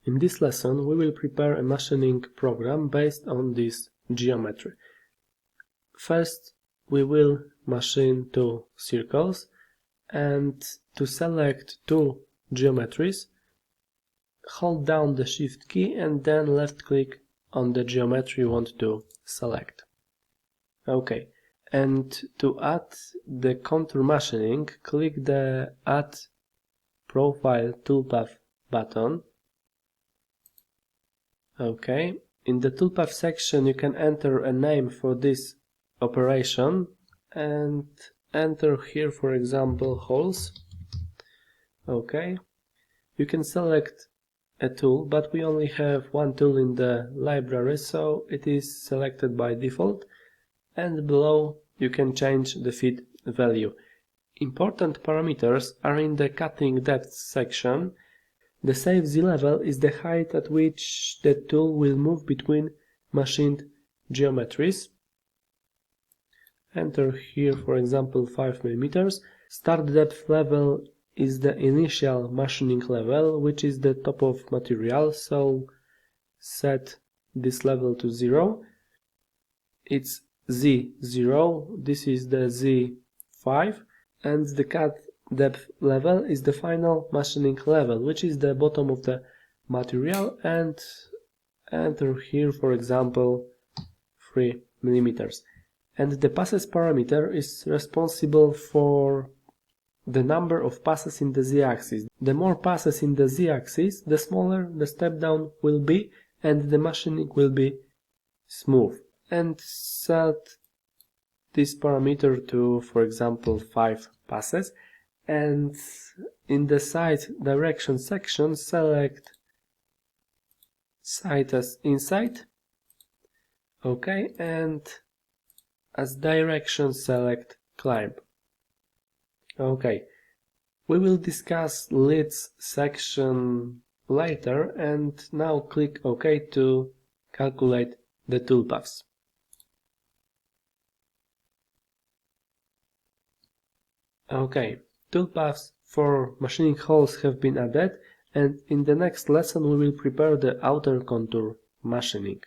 In this lesson we will prepare a machining program based on this geometry. First we will machine two circles, and to select two geometries, hold down the Shift key and then left click on the geometry you want to select. Okay, and to add the contour machining, click the Add Profile Toolpath button. Okay, in the Toolpath section you can enter a name for this operation and enter here, for example, holes. Okay, you can select a tool, but we only have one tool in the library, so it is selected by default, and below you can change the fit value. Important parameters are in the cutting depth section. The save Z level is the height at which the tool will move between machined geometries. Enter here, for example, 5 mm. Start depth level is the initial machining level, which is the top of material, so set this level to 0. It's Z0, this is the Z5, and the cut depth level is the final machining level, which is the bottom of the material, and enter here, for example, 3 mm. And the passes parameter is responsible for the number of passes in the z-axis. The more passes in the z-axis, the smaller the step down will be and the machining will be smooth. And set this parameter to, for example, 5 passes. And in the side direction section, select side as inside. Okay, and as direction select climb. Okay, we will discuss leads section later, and now click OK to calculate the toolpaths. Okay, toolpaths for machining holes have been added, and in the next lesson we will prepare the outer contour machining.